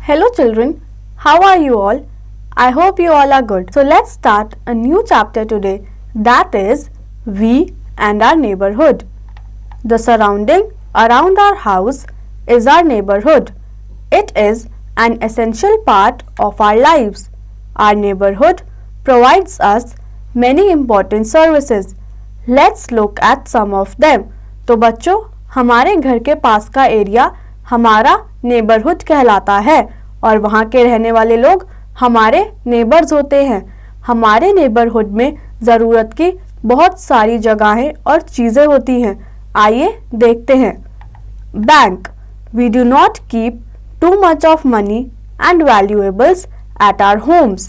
Hello children, how are you all? I hope you all are good. So let's start a new chapter today, that is we and our neighborhood. The surrounding around our house is our neighborhood. It is an essential part of our lives. Our neighborhood provides us many important services. Let's look at some of them. तो बच्चों, हमारे घर के पास का area हमारा neighbourhood कहलाता है और वहाँ के रहने वाले लोग हमारे नेबर्स होते हैं। हमारे नेबरहुड में ज़रूरत की बहुत सारी जगहें और चीज़ें होती हैं। आइए देखते हैं। Bank, we do not keep too much of money and valuables at our homes.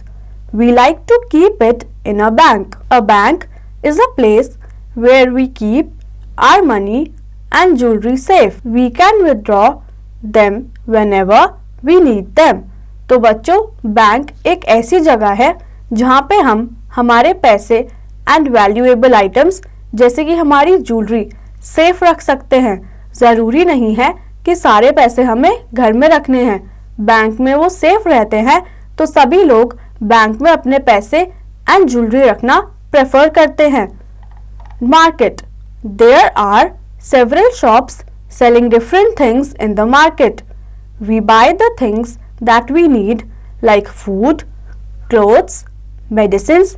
We like to keep it in a bank. A bank is a place where we keep our money and jewelry safe. We can withdraw them whenever we need them. तो बच्चों, bank एक ऐसी जगह है जहाँ पे हम हमारे पैसे एंड वैल्यूएबल आइटम्स जैसे कि हमारी ज्वेलरी सेफ रख सकते हैं। ज़रूरी नहीं है कि सारे पैसे हमें घर में रखने हैं। बैंक में वो सेफ रहते हैं, तो सभी लोग बैंक में अपने पैसे एंड ज्वेलरी रखना प्रेफर करते हैं। Market, there are several shops selling different things in the market. We buy the things that we need like food, clothes, medicines,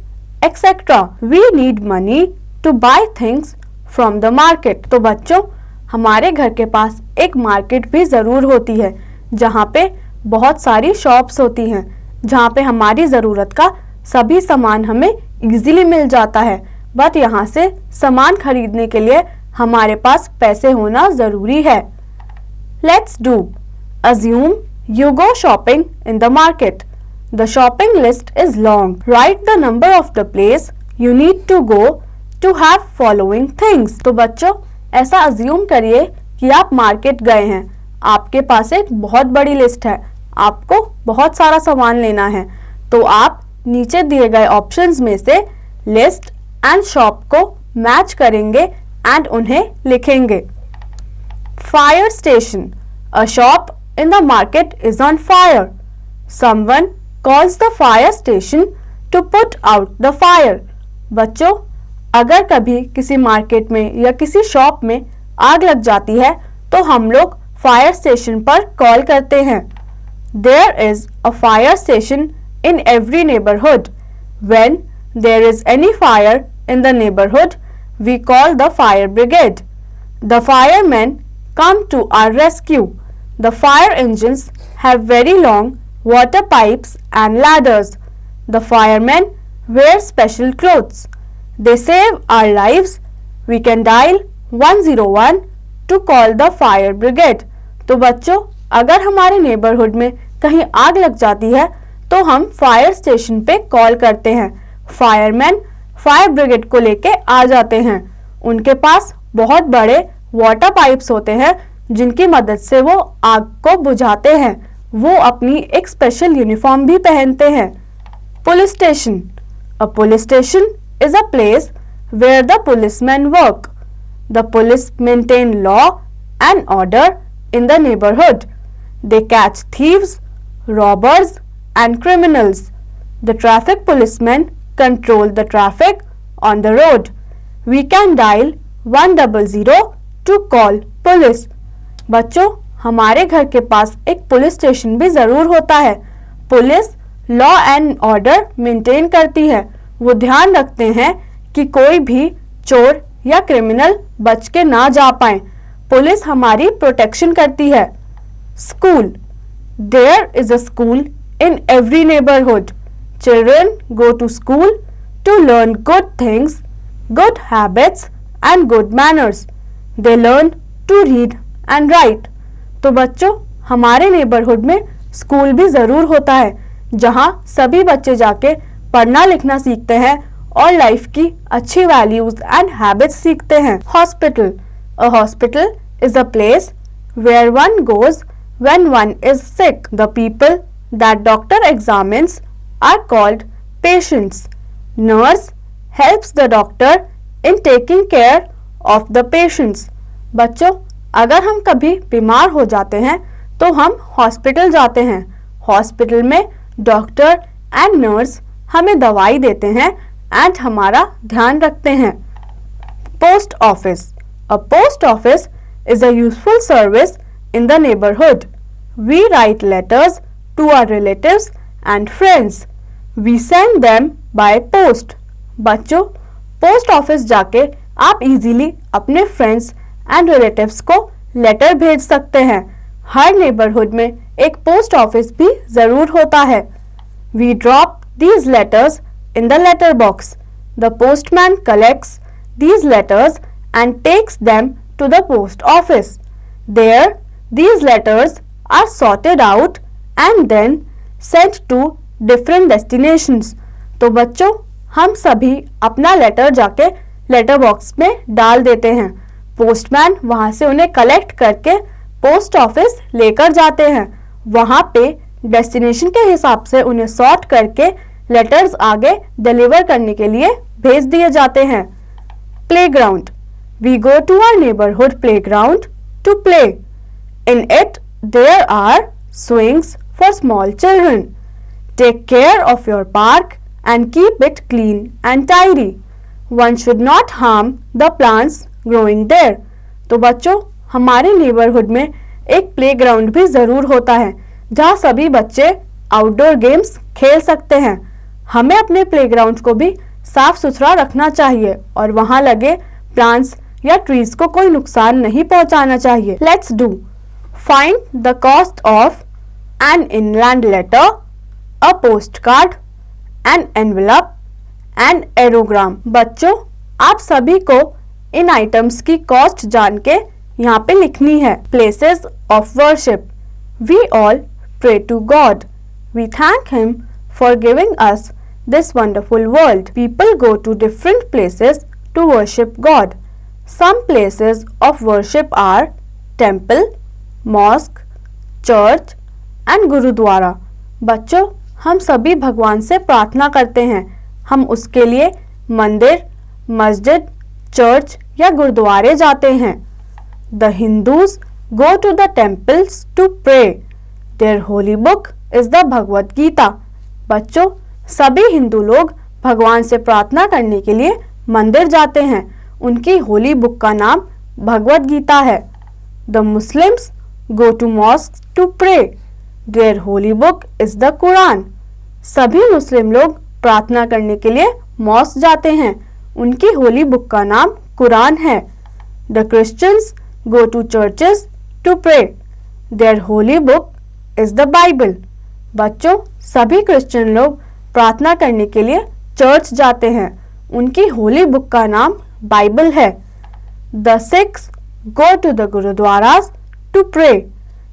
etc. We need money to buy things from the market. तो बच्चों, हमारे घर के पास एक market भी ज़रूर होती है जहाँ पे बहुत सारी शॉप्स होती हैं, जहाँ पे हमारी ज़रूरत का सभी सामान हमें इजीली मिल जाता है। बट यहाँ से सामान खरीदने के लिए हमारे पास पैसे होना ज़रूरी है। Let's do. Assume you go shopping in the market. The shopping list is long. Write the number of the place you need to go to have following things. तो बच्चों, ऐसा अज्यूम करिए कि आप मार्केट गए हैं। आपके पास एक बहुत बड़ी लिस्ट है, आपको बहुत सारा सामान लेना है। तो आप नीचे दिए गए ऑप्शंस में से लिस्ट एंड शॉप को मैच करेंगे एंड उन्हें लिखेंगे। Fire station, a shop in the market is on fire. Someone calls the fire station to put out the fire. बच्चों, अगर कभी किसी मार्केट में या किसी शॉप में आग लग जाती है तो हम लोग फायर स्टेशन पर कॉल करते हैं। There is a fire station in every neighbourhood. When there is any fire in the neighbourhood, we call the fire brigade. The firemen come to our rescue. The fire engines have very long water pipes and ladders. The firemen wear special clothes. They save our lives. We can dial 101 to call the fire brigade. तो बच्चों, अगर हमारे neighbourhood में कहीं आग लग जाती है तो हम फायर स्टेशन पे कॉल करते हैं। फायरमैन फायर ब्रिगेड को लेके आ जाते हैं। उनके पास बहुत बड़े वाटर पाइप्स होते हैं जिनकी मदद से वो आग को बुझाते हैं। वो अपनी एक स्पेशल यूनिफॉर्म भी पहनते हैं। Police station, a police station is a place where the policeman work. The police maintain law and order in the neighbourhood. They catch thieves, robbers and criminals. The traffic policeman control the traffic on the road. We can dial 100 to call police. बच्चों, हमारे घर के पास एक police station भी ज़रूर होता है। Police law and order maintain करती है। वो ध्यान रखते हैं कि कोई भी चोर या क्रिमिनल बच के ना जा पाए। पुलिस हमारी प्रोटेक्शन करती है। School, there is a school in every neighbourhood. Children go to school to learn good things, good habits and good manners. They learn to read and write. तो बच्चों, हमारे नेबरहुड में स्कूल भी ज़रूर होता है जहाँ सभी बच्चे जाके पढ़ना लिखना सीखते हैं और लाइफ की अच्छी वैल्यूज एंड हैबिट्स सीखते हैं। Hospital, a hospital is a place where one goes when one is sick. The people that doctor examines are called patients. Nurse helps the doctor in taking care of the patients. बच्चों, अगर हम कभी बीमार हो जाते हैं तो हम हॉस्पिटल जाते हैं हॉस्पिटल में डॉक्टर एंड नर्स हमें दवाई देते हैं एंड हमारा ध्यान रखते हैं। Post office. A post office is a useful service in the neighborhood. We write letters to our relatives and friends. We send them by post. बच्चों, पोस्ट ऑफिस जाके आप इजीली अपने फ्रेंड्स एंड रिलेटिव्स को letter भेज सकते हैं। हर neighbourhood में एक पोस्ट ऑफिस भी ज़रूर होता है। We drop these letters in the letter box. The postman collects these letters and takes them to the post office. There, these letters are sorted out and then sent to different destinations. तो बच्चों, हम सभी अपना letter जाके letter box में डाल देते हैं। पोस्टमैन वहाँ से उन्हें कलेक्ट करके पोस्ट ऑफिस लेकर जाते हैं। वहाँ पे डेस्टिनेशन के हिसाब से उन्हें सॉर्ट करके लेटर्स आगे डिलीवर करने के लिए भेज दिए जाते हैं। Playground. We go to our neighborhood playground to play. In it, there are swings for small children. Take care of your park and keep it clean and tidy. One should not harm the plants growing there. तो बच्चों, हमारे neighbourhood में एक playground भी ज़रूर होता है जहाँ सभी बच्चे आउटडोर गेम्स खेल सकते हैं। हमें अपने प्लेग्राउंड को भी साफ सुथरा रखना चाहिए और वहाँ लगे प्लांट्स या ट्रीज को कोई नुकसान नहीं पहुंचाना चाहिए। Let's do. Find the cost of an inland letter, a post card, an envelope and aerogram. बच्चों, आप सभी को इन आइटम्स की कॉस्ट जान के यहाँ पे लिखनी है। Places of worship. We all pray to God. We thank him for giving us this wonderful world. People go to different places to worship God. Some places of worship are temple, mosque, church and gurudwara. बच्चों, हम सभी भगवान से प्रार्थना करते हैं। हम उसके लिए मंदिर, मस्जिद, चर्च या गुरुद्वारे जाते हैं। The Hindus go to the temples to pray. Their holy book is the Bhagavad Gita. बच्चों, सभी हिंदू लोग भगवान से प्रार्थना करने के लिए मंदिर जाते हैं। उनकी होली बुक का नाम भगवद गीता है। The Muslims go to mosque to pray. Their holy book is the Quran. सभी मुस्लिम लोग प्रार्थना करने के लिए मॉस्क जाते हैं। उनकी होली बुक का नाम कुरान है। The Christians go to churches to pray. Their holy book is the Bible. बच्चों, सभी क्रिश्चियन लोग प्रार्थना करने के लिए चर्च जाते हैं। उनकी होली बुक का नाम बाइबल है। The Sikhs go to the gurudwaras to pray.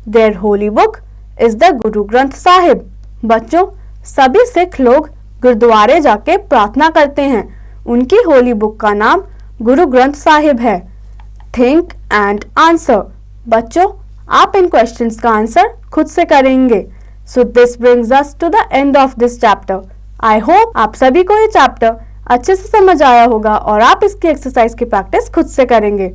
Their holy book is the Guru Granth Sahib. बच्चों, सभी सिख लोग गुरुद्वारे जाके प्रार्थना करते हैं। उनकी होली बुक का नाम गुरु ग्रंथ साहिब है। Think and answer. बच्चों, आप इन क्वेश्चंस का आंसर खुद से करेंगे। So this brings us to the end of this chapter. I hope आप सभी को ये चैप्टर अच्छे से समझ आया होगा और आप इसकी एक्सरसाइज की प्रैक्टिस खुद से करेंगे।